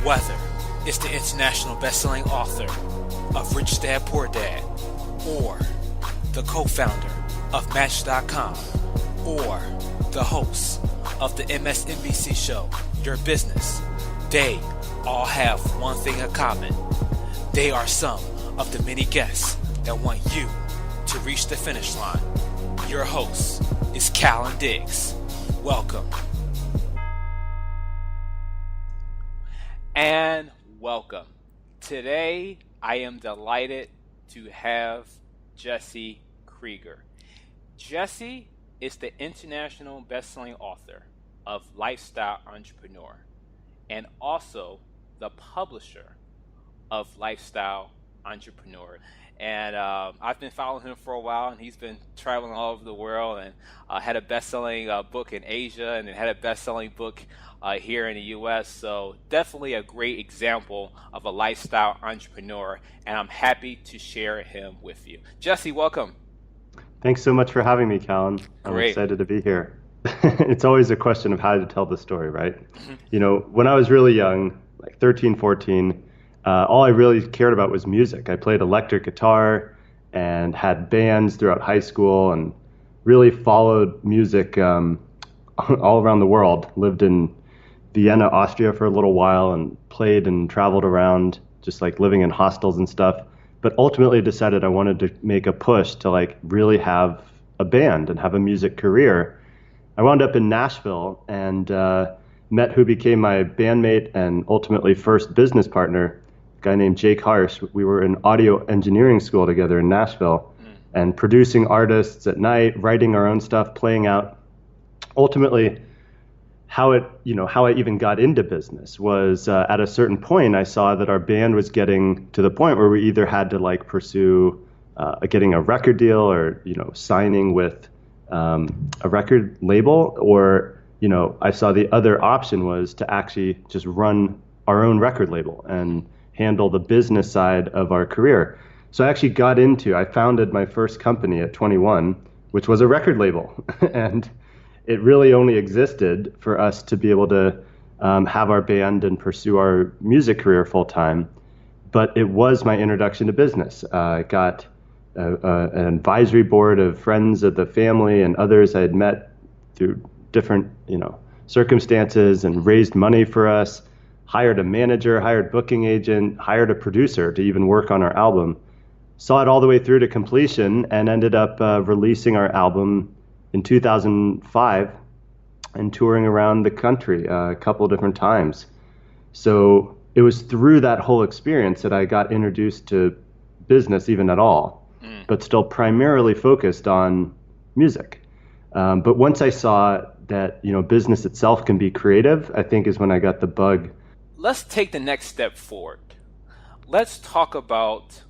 Whether it's the international best-selling author of Rich Dad Poor Dad, or the co-founder of Match.com, or the host of the MSNBC show Your Business, they all have one thing in common. They are some of the many guests that want you to reach the finish line. Your host is Callan Diggs. Welcome. And welcome. Today, I am delighted to have Jesse Krieger. Jesse is the international best-selling author of Lifestyle Entrepreneur and also the publisher of Lifestyle Entrepreneur. And I've been following him for a while, and he's been traveling all over the world and had a best-selling book in Asia and then had a best-selling book here in the U.S. So definitely a great example of a lifestyle entrepreneur, and I'm happy to share him with you. Jesse, welcome. Thanks so much for having me, Callan. I'm excited to be here. It's always a question of how to tell the story, right? Mm-hmm. You know, when I was really young, like 13, 14, all I really cared about was music. I played electric guitar and had bands throughout high school and really followed music all around the world. Lived in Vienna, Austria for a little while and played and traveled around, just like living in hostels and stuff. But ultimately decided I wanted to make a push to like really have a band and have a music career. I wound up in Nashville and met who became my bandmate and ultimately first business partner, a guy named Jake Harsh. We were in audio engineering school together in Nashville and producing artists at night, writing our own stuff, playing out. Ultimately, how I even got into business was at a certain point, I saw that our band was getting to the point where we either had to like pursue getting a record deal or, signing with a record label, or, I saw the other option was to actually just run our own record label and handle the business side of our career. So I founded my first company at 21, which was a record label. And it really only existed for us to be able to have our band and pursue our music career full time. But it was my introduction to business. I got an advisory board of friends of the family and others I had met through different, circumstances and raised money for us, hired a manager, hired booking agent, hired a producer to even work on our album, saw it all the way through to completion and ended up releasing our album in 2005 and touring around the country a couple of different times. So it was through that whole experience that I got introduced to business even at all, but still primarily focused on music. But once I saw that, business itself can be creative, I think is when I got the bug. Let's take the next step forward. Let's talk about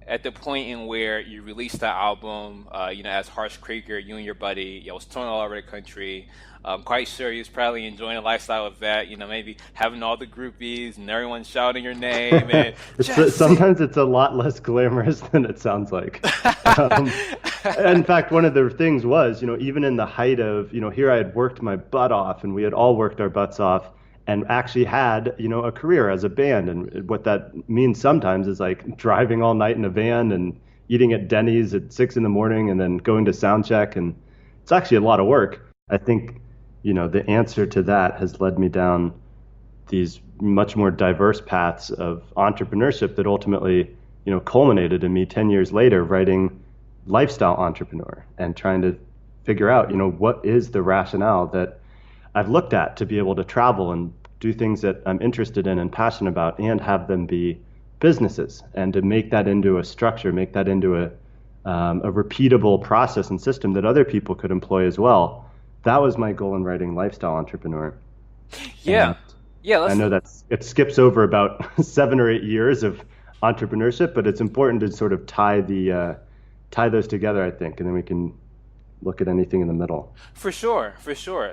at the point in where you released the album, as Harsh Krieger, you and your buddy, was touring all over the country. I'm quite sure he was probably enjoying the lifestyle of that, maybe having all the groupies and everyone shouting your name. And sometimes it's a lot less glamorous than it sounds like. In fact, one of the things was, even in the height of, here I had worked my butt off and we had all worked our butts off and actually had, a career as a band. And what that means sometimes is like driving all night in a van and eating at Denny's at 6 a.m. and then going to sound check. And it's actually a lot of work. I think, the answer to that has led me down these much more diverse paths of entrepreneurship that ultimately, culminated in me 10 years later writing Lifestyle Entrepreneur and trying to figure out, what is the rationale that I've looked at to be able to travel and do things that I'm interested in and passionate about and have them be businesses, and to make that into a structure, make that into a repeatable process and system that other people could employ as well. That was my goal in writing Lifestyle Entrepreneur. Yeah. I know it skips over about 7 or 8 years of entrepreneurship, but it's important to sort of tie those together, I think, and then we can look at anything in the middle. For sure.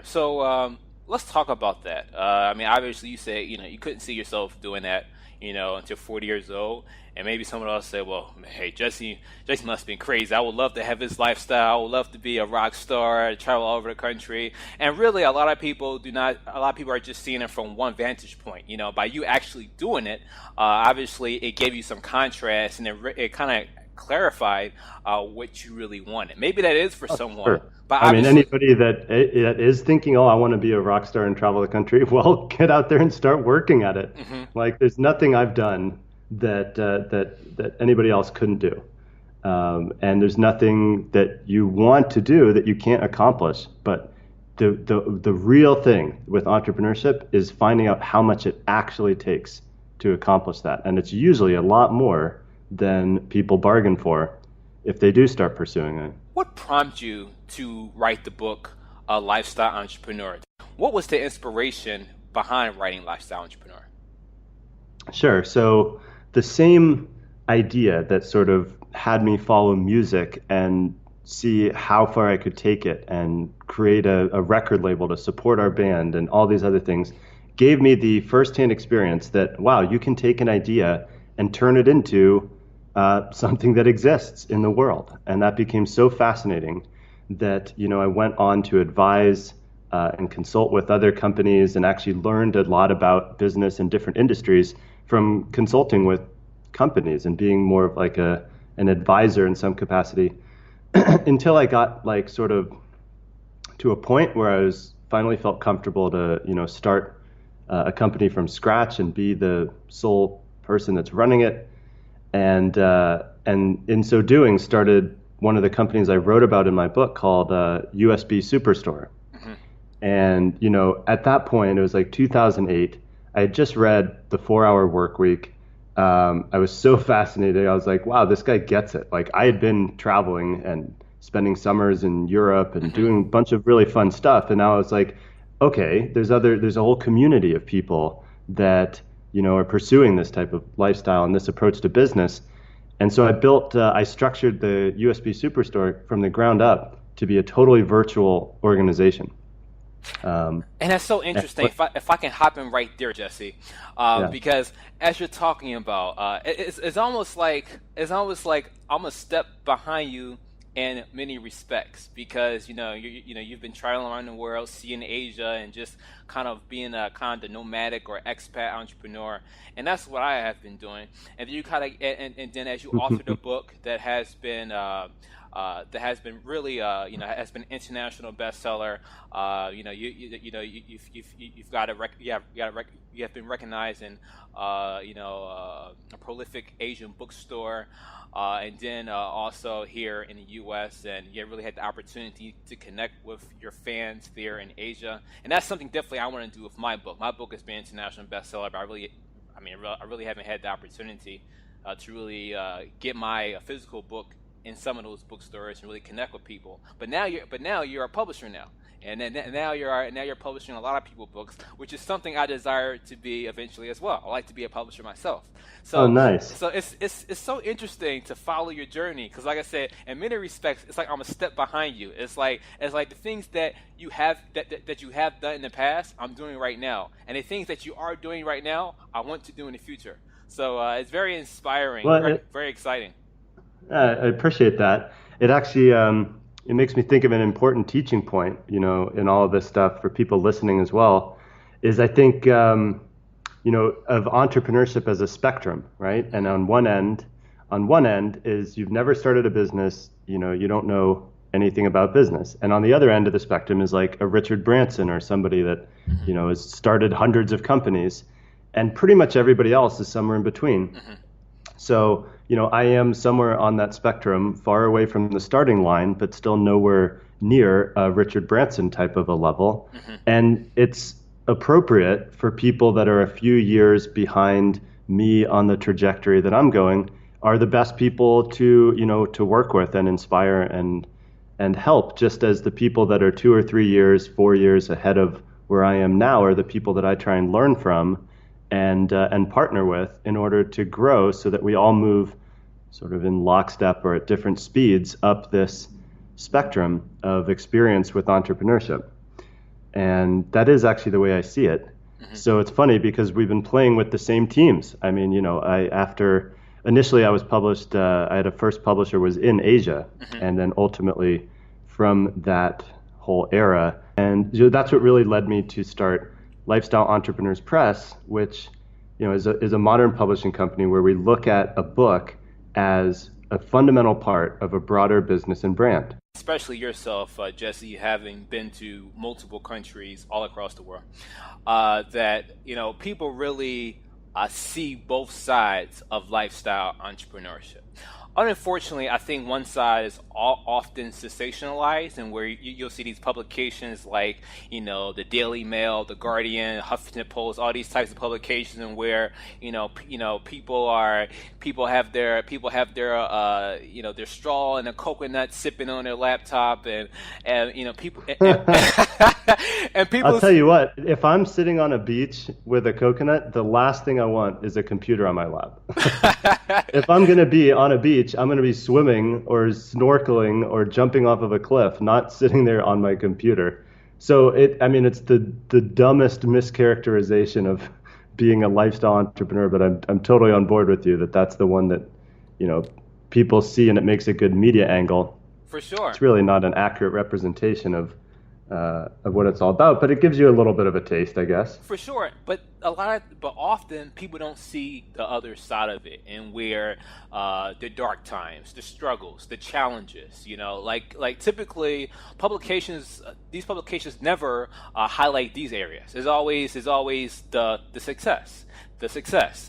So let's talk about that. I mean, obviously, you said you couldn't see yourself doing that, until 40 years old, and maybe someone else said, "Well, hey, Jesse must be crazy. I would love to have his lifestyle. I would love to be a rock star, travel all over the country." And really, a lot of people do not. A lot of people are just seeing it from one vantage point. By you actually doing it, obviously, it gave you some contrast, and it kind of clarified what you really wanted. Maybe that is for someone. Sure. But I mean, obviously, anybody that is thinking, "Oh, I want to be a rock star and travel the country," well, get out there and start working at it. hmm Like, there's nothing I've done that anybody else couldn't do, and there's nothing that you want to do that you can't accomplish. But the real thing with entrepreneurship is finding out how much it actually takes to accomplish that, and it's usually a lot more than people bargain for if they do start pursuing it. what prompted you to write the book, Lifestyle Entrepreneur? What was the inspiration behind writing Lifestyle Entrepreneur? Sure. So the same idea that sort of had me follow music and see how far I could take it and create a record label to support our band and all these other things gave me the firsthand experience that, wow, you can take an idea and turn it into something that exists in the world. And that became so fascinating that, I went on to advise and consult with other companies and actually learned a lot about business and different industries from consulting with companies and being more of like an advisor in some capacity until I got like sort of to a point where I was finally felt comfortable to, start a company from scratch and be the sole person that's running it. And in so doing, started one of the companies I wrote about in my book called USB Superstore. hmm And at that point, it was like 2008. I had just read The 4 Hour Work Week. I was so fascinated. I was like, wow, this guy gets it. Like, I had been traveling and spending summers in Europe and hmm doing a bunch of really fun stuff. And now I was like, okay, there's a whole community of people that, are pursuing this type of lifestyle and this approach to business. And so I structured the USB Superstore from the ground up to be a totally virtual organization. And that's so And, interesting. If I can hop in right there, Jesse, yeah. because as you're talking about, it's almost like I'm a step behind you in many respects because you've been traveling around the world, seeing Asia, and just kind of being a kind of nomadic or expat entrepreneur, and that's what I have been doing. And then you kind of and then as you authored a book that has been really has been international bestseller. You've got you have been recognized in a prolific Asian bookstore, and then also here in the U.S. And you really had the opportunity to connect with your fans there in Asia, and that's something definitely I want to do with my book. My book has been international bestseller, but I really haven't had the opportunity to really get my physical book in some of those bookstores and really connect with people. But now you're a publisher now, and then now you're publishing a lot of people books, which is something I desire to be eventually as well. I like to be a publisher myself. Oh, So nice. so it's so interesting to follow your journey because, like I said, in many respects, it's like I'm a step behind you. It's like the things that that you have done in the past, I'm doing right now, and the things that you are doing right now, I want to do in the future. So it's very inspiring, Well, very, very exciting. I appreciate that. It actually it makes me think of an important teaching point, in all of this stuff for people listening as well, is I think of entrepreneurship as a spectrum, right? And on one end is you've never started a business, you don't know anything about business, and on the other end of the spectrum is like a Richard Branson or somebody that hmm has started hundreds of companies, and pretty much everybody else is somewhere in between. hmm So, I am somewhere on that spectrum, far away from the starting line, but still nowhere near a Richard Branson type of a level. hmm And it's appropriate for people that are a few years behind me on the trajectory that I'm going are the best people to work with and inspire and help, just as the people that are 2 or 3 years, 4 years ahead of where I am now are the people that I try and learn from and partner with in order to grow so that we all move sort of in lockstep or at different speeds up this spectrum of experience with entrepreneurship. And that is actually the way I see it. Hmm. So it's funny because we've been playing with the same teams. I mean, after initially I was published, I had a first publisher was in Asia, Hmm. and then ultimately from that whole era, and that's what really led me to start Lifestyle Entrepreneurs Press, which is a modern publishing company where we look at a book as a fundamental part of a broader business and brand. Especially yourself, Jesse, having been to multiple countries all across the world, that people really see both sides of lifestyle entrepreneurship. Unfortunately, I think one side is often sensationalized, and where you'll see these publications like the Daily Mail, the Guardian, Huffington Post, all these types of publications, and where people have their their straw and a coconut sipping on their laptop, and people and I'll people. tell you what, if I'm sitting on a beach with a coconut, the last thing I want is a computer on my lap. If I'm going to be on a beach, I'm going to be swimming or snorkeling or jumping off of a cliff, not sitting there on my computer. So I mean, it's the dumbest mischaracterization of being a lifestyle entrepreneur, but I'm totally on board with you that that's the one that, you know, people see and it makes a good media angle. For sure. It's really not an accurate representation of what it's all about, but it gives you a little bit of a taste, I guess. For sure, but often people don't see the other side of it, and where the dark times, the struggles, the challenges. Like typically these publications never highlight these areas. It's always the success,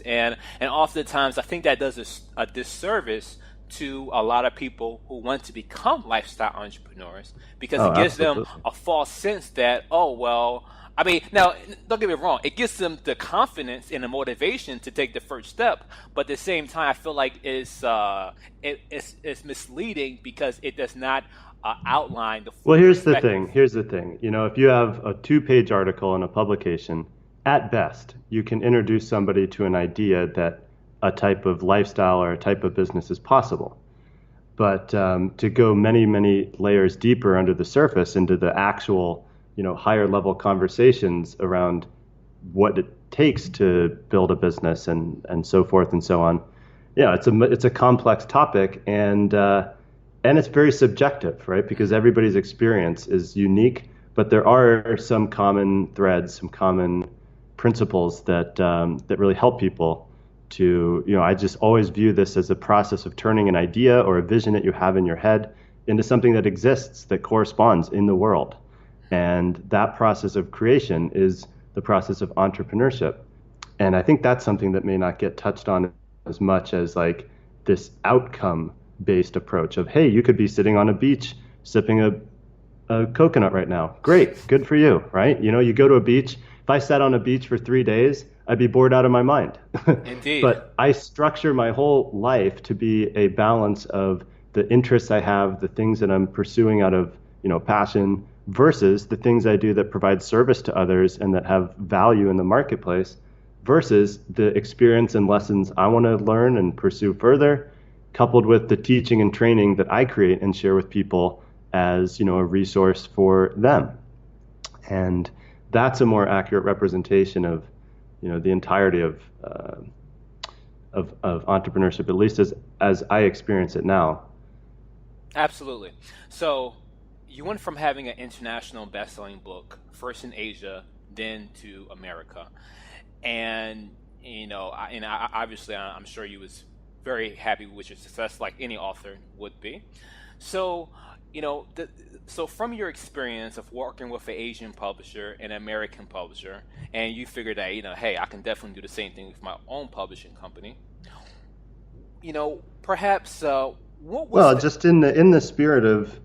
and oftentimes I think that does a disservice to a lot of people who want to become lifestyle entrepreneurs, because Oh, it gives them absolutely. a false sense that, oh well, I mean, now don't get me wrong, it gives them the confidence and the motivation to take the first step, but at the same time I feel like it's misleading because it does not outline the full Well, here's the perspective. thing. Here's the thing. If you have a two-page article in a publication, at best, you can introduce somebody to an idea that a type of lifestyle or a type of business is possible. But to go many, many layers deeper under the surface into the actual, higher level conversations around what it takes to build a business and so forth and so on. Yeah, it's a complex topic, and it's very subjective, right? Because everybody's experience is unique, but there are some common threads, some common principles that really help people to, I just always view this as a process of turning an idea or a vision that you have in your head into something that exists, that corresponds in the world. And that process of creation is the process of entrepreneurship. And I think that's something that may not get touched on as much as like this outcome based approach of, hey, you could be sitting on a beach sipping a coconut right now. Great, good for you, right? You go to a beach. If I sat on a beach for 3 days, I'd be bored out of my mind. Indeed. But I structure my whole life to be a balance of the interests I have, the things that I'm pursuing out of, passion, versus the things I do that provide service to others and that have value in the marketplace, versus the experience and lessons I want to learn and pursue further, coupled with the teaching and training that I create and share with people as, a resource for them. And that's a more accurate representation of, the entirety of entrepreneurship, at least as I experience it now. Absolutely. So you went from having an international best-selling book, first in Asia, then to America, and obviously I'm sure you was very happy with your success, like any author would be. So, so from your experience of working with an Asian publisher and an American publisher, and you figured that, hey, I can definitely do the same thing with my own publishing company. Perhaps what was Well, just in the spirit of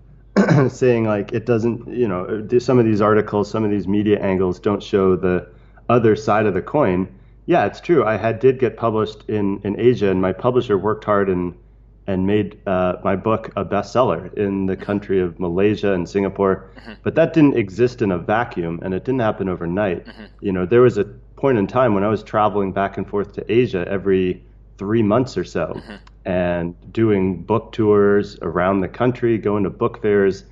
saying like it doesn't, some of these articles, some of these media angles don't show the other side of the coin. Yeah, it's true. I did get published in Asia, and my publisher worked hard and made my book a bestseller in the country of Malaysia and Singapore. Mhm, But that didn't exist in a vacuum, and it didn't happen overnight. mhm, There was a point in time when I was traveling back and forth to Asia every 3 months or so, mhm, and doing book tours around the country, going to book fairs,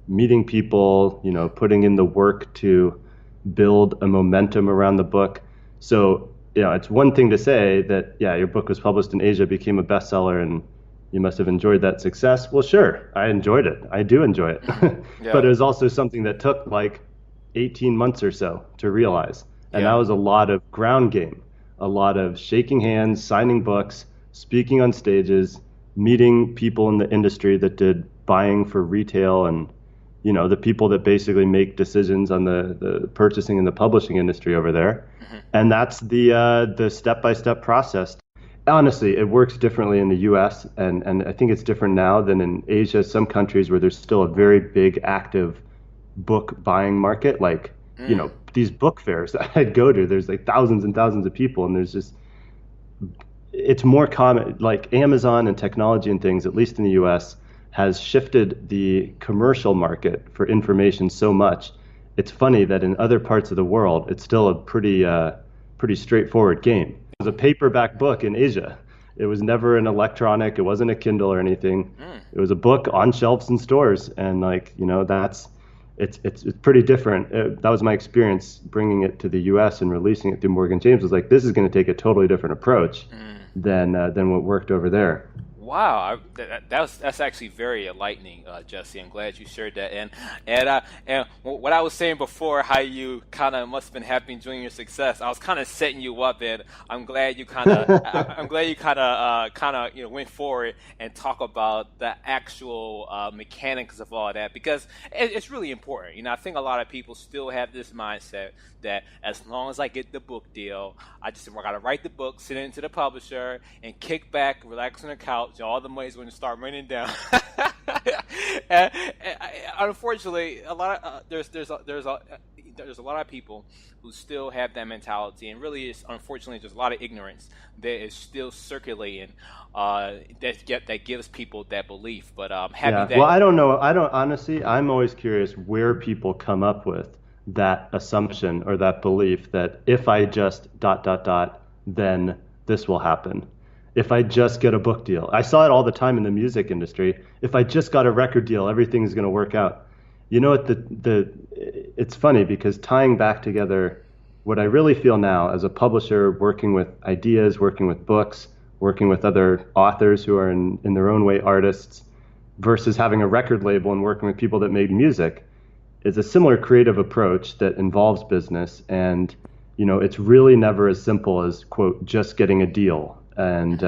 meeting people, putting in the work to build a momentum around the book. So, it's one thing to say that, yeah, your book was published in Asia, became a bestseller, and you must have enjoyed that success. Well, sure, I enjoyed it. I do enjoy it. But Yeah. it was also something that took like 18 months or so to realize. And that Yeah. was a lot of ground game, a lot of shaking hands, signing books, speaking on stages, meeting people in the industry that did buying for retail and the people that basically make decisions on the purchasing and the publishing industry over there. Hmm. And that's the step-by-step process. Honestly, it works differently in the US, and I think it's different now than in Asia, some countries where there's still a very big active book buying market. Like, Mm. these book fairs that I'd go to, there's like thousands and thousands of people, and it's more common. Like Amazon and technology and things, at least in the US, has shifted the commercial market for information so much. It's funny that in other parts of the world, it's still a pretty straightforward game. It was a paperback book in Asia. It was never an electronic, it wasn't a Kindle or anything. Mm. It was a book on shelves in stores. And like, that's it's pretty different. That was my experience bringing it to the U.S. and releasing it through Morgan James. Was like, this is going to take a totally different approach Mm. than what worked over there. Wow, that's actually very enlightening, Jesse. I'm glad you shared that. And what I was saying before, how you kind of must have been happy enjoying your success. I was kind of setting you up, and I'm glad you kind of I'm glad you kind of went forward and talk about the actual mechanics of all that, because it's really important. I think a lot of people still have this mindset that as long as I get the book deal, I gotta write the book, send it to the publisher, and kick back, relax on the couch. All the money's going to start raining down. And unfortunately, a lot of there's a lot of people who still have that mentality, and really, unfortunately, there's a lot of ignorance that is still circulating. That gives people that belief. But Yeah. having Well, that. I don't know. I don't honestly. I'm always curious where people come up with that assumption or that belief that if I just dot dot dot, then this will happen. If I just get a book deal. I saw it all the time in the music industry. If I just got a record deal, everything's going to work out. You know what? It's funny because tying back together what I really feel now as a publisher, working with ideas, working with books, working with other authors who are in their own way artists, versus having a record label and working with people that made music, is a similar creative approach that involves business. And it's really never as simple as, quote, just getting a deal. And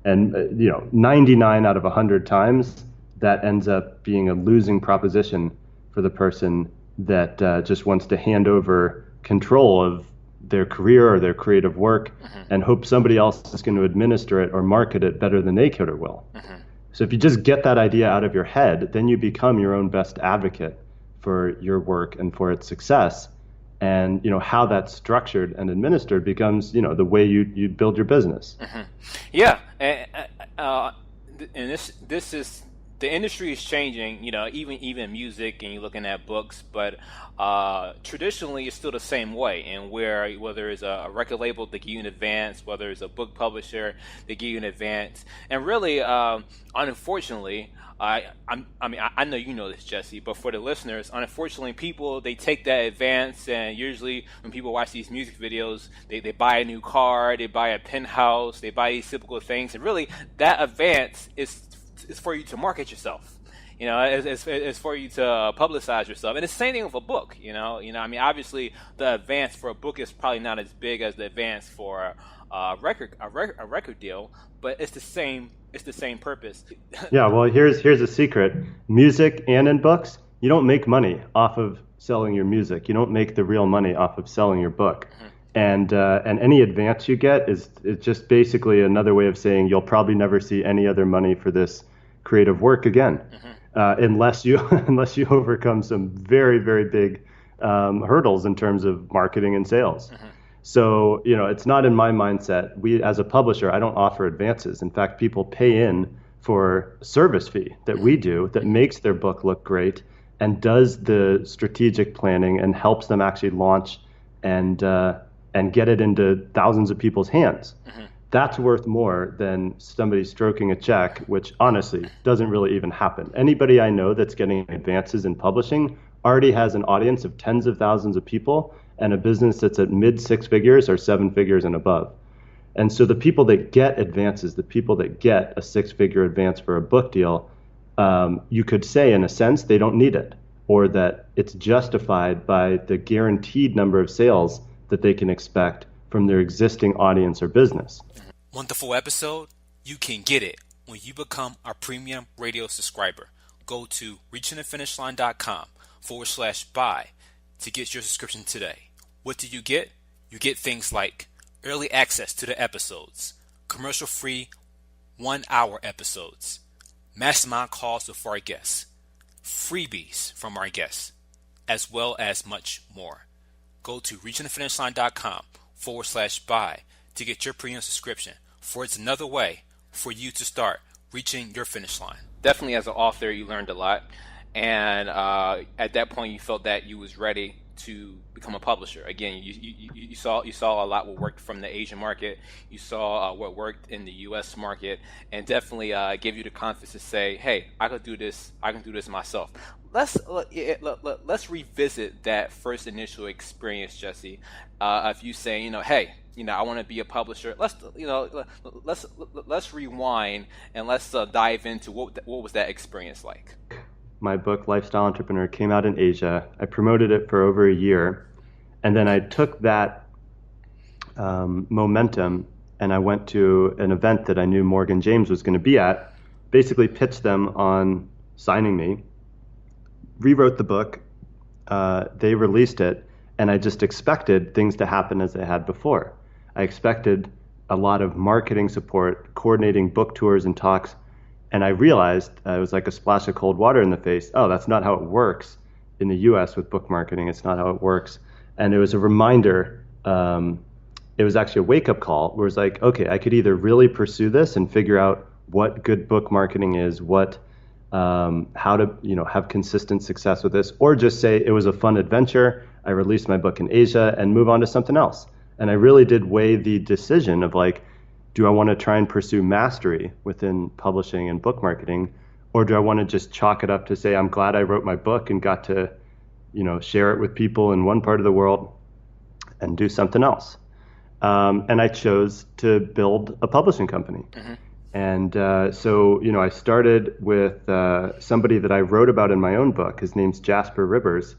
99 out of 100 times that ends up being a losing proposition for the person that just wants to hand over control of their career or their creative work Mhm. and hope somebody else is going to administer it or market it better than they could or will. Mhm. So if you just get that idea out of your head, then you become your own best advocate for your work and for its success. And how that's structured and administered becomes the way you build your business. Mhm. Yeah, and this is the industry is changing. Even music, and you're looking at books, but traditionally it's still the same way. And whether it's a record label, they give you an advance, whether it's a book publisher, they give you an advance, and really, unfortunately. I know you know this, Jesse, but for the listeners, unfortunately, people they take that advance, and usually when people watch these music videos, they buy a new car, they buy a penthouse, they buy these typical things, and really that advance is for you to market yourself. It's for you to publicize yourself, and it's the same thing with a book. Obviously, the advance for a book is probably not as big as the advance for a record deal, but it's the same. It's the same purpose. Yeah, well, here's a secret. Music and in books, you don't make money off of selling your music. You don't make the real money off of selling your book. And any advance you get is just basically another way of saying you'll probably never see any other money for this creative work again, unless you unless you overcome some very, very big hurdles in terms of marketing and sales. So, it's not in my mindset. As a publisher, I don't offer advances. In fact, people pay in for a service fee that we do that makes their book look great and does the strategic planning and helps them actually launch and get it into thousands of people's hands. That's worth more than somebody stroking a check, which honestly doesn't really even happen. Anybody I know that's getting advances in publishing already has an audience of tens of thousands of people and a business that's at mid six figures or seven figures and above. And so the people that get advances, the people that get a six-figure advance for a book deal, you could say in a sense they don't need it, or that it's justified by the guaranteed number of sales that they can expect from their existing audience or business. Wonderful episode. You can get it when you become our premium radio subscriber. Go to reachingthefinishline.com/buy to get your subscription today. What do you get? You get things like early access to the episodes, commercial-free 1-hour episodes, mastermind calls with our guests, freebies from our guests, as well as much more. Go to reachingthefinishline.com/buy to get your premium subscription, for it's another way for you to start reaching your finish line. Definitely as an author, you learned a lot. And at that point, you felt that you was ready to become a publisher. Again, you saw a lot what worked from the Asian market. You saw what worked in the U.S. market, and definitely gave you the confidence to say, "Hey, I can do this. I can do this myself." Let's revisit that first initial experience, Jesse, of you saying, "Hey, I want to be a publisher." Let's rewind and let's dive into what was that experience like. My book, Lifestyle Entrepreneur, came out in Asia. I promoted it for over a year. And then I took that momentum and I went to an event that I knew Morgan James was going to be at, basically pitched them on signing me, rewrote the book, they released it, and I just expected things to happen as they had before. I expected a lot of marketing support, coordinating book tours and talks. And I realized it was like a splash of cold water in the face. Oh, that's not how it works in the US with book marketing. It's not how it works. And it was a reminder. It was actually a wake-up call where it was like, okay, I could either really pursue this and figure out what good book marketing is, how to have consistent success with this, or just say it was a fun adventure. I released my book in Asia and move on to something else. And I really did weigh the decision of like, do I want to try and pursue mastery within publishing and book marketing, or do I want to just chalk it up to say, I'm glad I wrote my book and got to, share it with people in one part of the world and do something else. And I chose to build a publishing company. Mm-hmm. And so I started with somebody that I wrote about in my own book. His name's Jasper Rivers.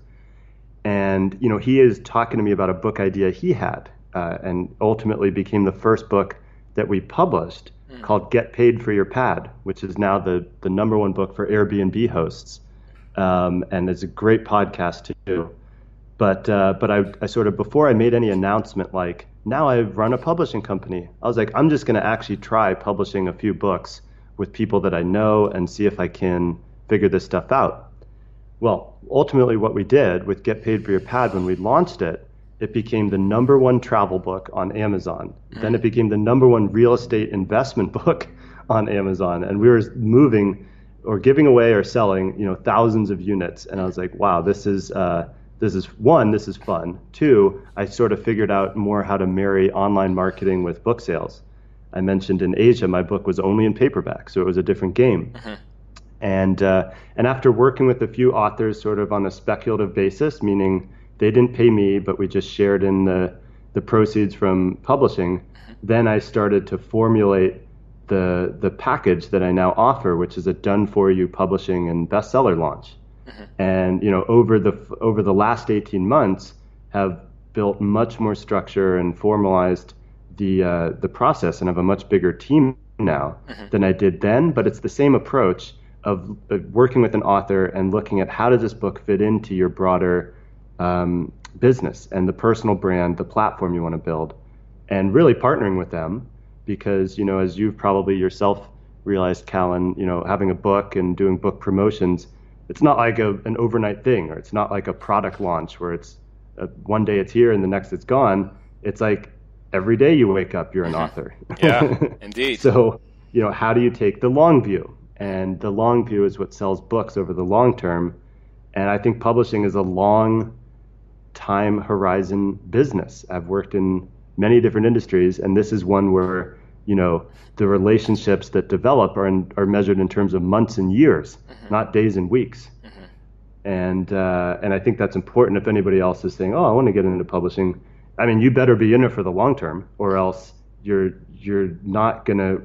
And, he is talking to me about a book idea he had and ultimately became the first book that we published called Get Paid for Your Pad, which is now the number one book for Airbnb hosts. And it's a great podcast too. But I sort of, before I made any announcement, like, now I run a publishing company, I was like, I'm just going to actually try publishing a few books with people that I know and see if I can figure this stuff out. Well, ultimately what we did with Get Paid for Your Pad, when we launched it, it became the number one travel book on Amazon. Then it became the number one real estate investment book on Amazon. And we were moving or giving away or selling, thousands of units. And I was like, wow, this is one, this is fun. Two, I sort of figured out more how to marry online marketing with book sales. I mentioned in Asia, my book was only in paperback, so it was a different game. Mm-hmm. And after working with a few authors sort of on a speculative basis, meaning they didn't pay me, but we just shared in the proceeds from publishing. Then I started to formulate the package that I now offer, which is a done-for-you publishing and bestseller launch. Mm-hmm. And over the last 18 months, have built much more structure and formalized the process, and have a much bigger team now than I did then. But it's the same approach of working with an author and looking at how does this book fit into your broader business and the personal brand, the platform you want to build, and really partnering with them because, as you've probably yourself realized, Callan, having a book and doing book promotions, it's not like an overnight thing, or it's not like a product launch where it's one day it's here and the next it's gone. It's like every day you wake up, you're an author. Yeah, indeed. So, how do you take the long view? And the long view is what sells books over the long term. And I think publishing is a long time horizon business. I've worked in many different industries, and this is one where, the relationships that develop are measured in terms of months and years, not days and weeks. And I think that's important. If anybody else is saying, "Oh, I want to get into publishing," I mean, you better be in it for the long term, or else you're not going to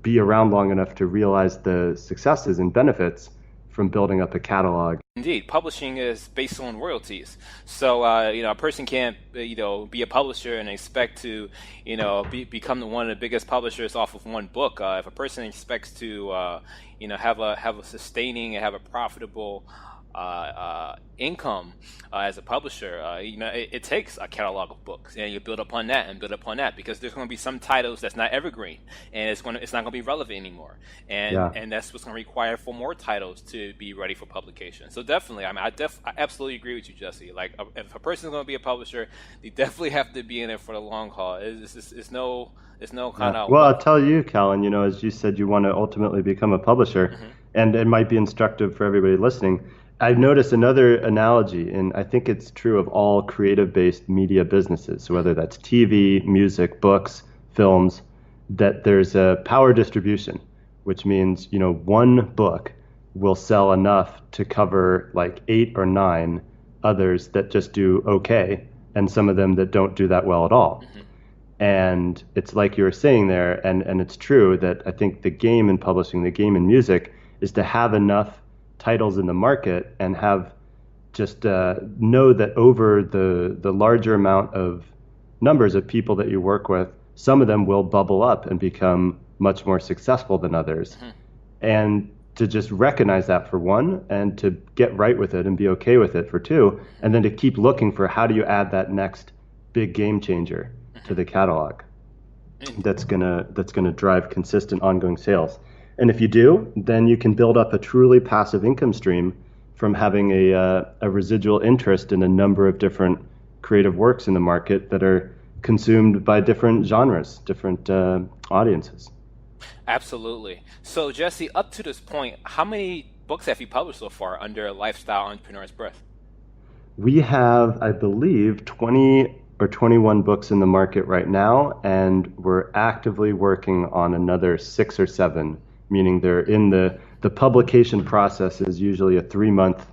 be around long enough to realize the successes and benefits from building up a catalog. Indeed, publishing is based on royalties. So, a person can't, be a publisher and expect to, become one of the biggest publishers off of one book. If a person expects to, have a sustaining and have a profitable income as a publisher, it takes a catalog of books, and you build upon that and build upon that, because there's going to be some titles that's not evergreen, and it's not going to be relevant anymore, and that's what's going to require for more titles to be ready for publication. So definitely, I absolutely agree with you, Jesse. Like, if a person's going to be a publisher, they definitely have to be in it for the long haul. It's no kind of. Well, I'll tell you, Callan. As you said, you want to ultimately become a publisher, and it might be instructive for everybody listening. I've noticed another analogy, and I think it's true of all creative-based media businesses, so whether that's TV, music, books, films, that there's a power distribution, which means, one book will sell enough to cover like 8 or 9 others that just do okay, and some of them that don't do that well at all. And it's like you were saying there, and it's true that I think the game in publishing, the game in music, is to have enough titles in the market and have just know that over the larger amount of numbers of people that you work with, some of them will bubble up and become much more successful than others. And to just recognize that, for one, and to get right with it and be okay with it, for two, and then to keep looking for how do you add that next big game changer to the catalog that's gonna drive consistent ongoing sales. And if you do, then you can build up a truly passive income stream from having a residual interest in a number of different creative works in the market that are consumed by different genres, different audiences. Absolutely. So, Jesse, up to this point, how many books have you published so far under Lifestyle Entrepreneur's Breath? We have, I believe, 20 or 21 books in the market right now, and we're actively working on another 6 or 7, meaning they're in the publication process is usually a 3-month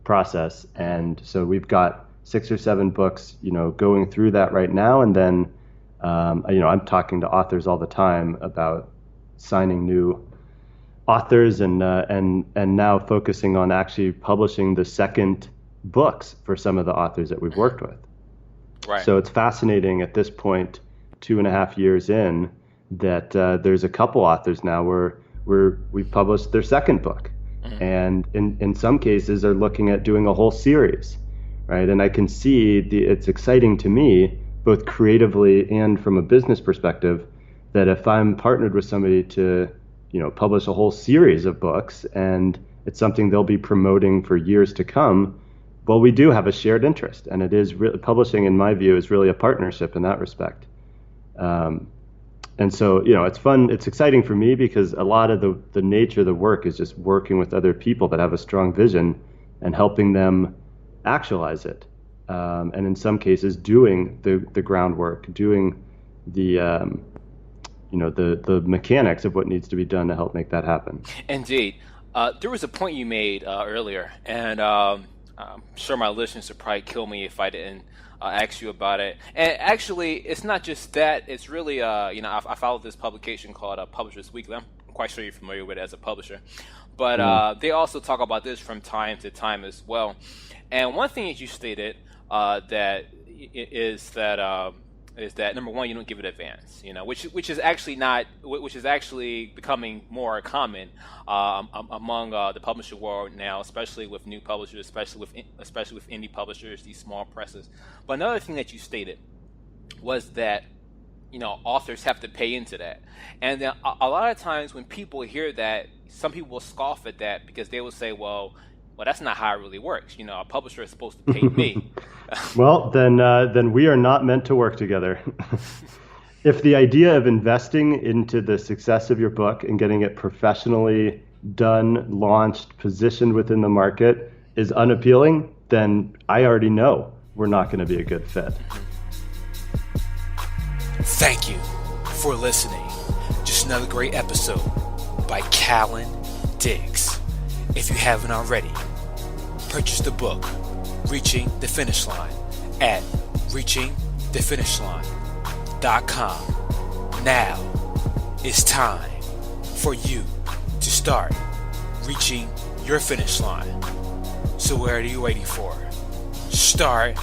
process. And so we've got 6 or 7 books, going through that right now. And then, I'm talking to authors all the time about signing new authors and now focusing on actually publishing the second books for some of the authors that we've worked with. Right. So it's fascinating at this point, 2.5 years in, that there's a couple authors now where we've published their second book, and in some cases are looking at doing a whole series, right? And I can see it's exciting to me, both creatively and from a business perspective, that if I'm partnered with somebody to, publish a whole series of books, and it's something they'll be promoting for years to come, well, we do have a shared interest, and it is publishing, in my view, is really a partnership in that respect. And so, it's fun. It's exciting for me because a lot of the nature of the work is just working with other people that have a strong vision and helping them actualize it. And in some cases, doing the groundwork, doing the mechanics of what needs to be done to help make that happen. Indeed. There was a point you made earlier, and I'm sure my listeners would probably kill me if I didn't ask you about it. And actually, it's not just that. It's really, I followed this publication called Publishers Weekly. I'm quite sure you're familiar with it as a publisher. But they also talk about this from time to time as well. And one thing that you stated that is that number one, you don't give it advance, which is actually becoming more common among the publisher world now, especially with new publishers, especially with indie publishers, these small presses. But another thing that you stated was that authors have to pay into that, and then a lot of times when people hear that, some people will scoff at that because they will say, well, that's not how it really works. A publisher is supposed to pay me. Well, then we are not meant to work together. If the idea of investing into the success of your book and getting it professionally done, launched, positioned within the market is unappealing, then I already know we're not going to be a good fit. Thank you for listening. Just another great episode by Callan Diggs. If you haven't already, purchase the book, Reaching the Finish Line, at reachingthefinishline.com. Now it's time for you to start reaching your finish line. So what are you waiting for? Start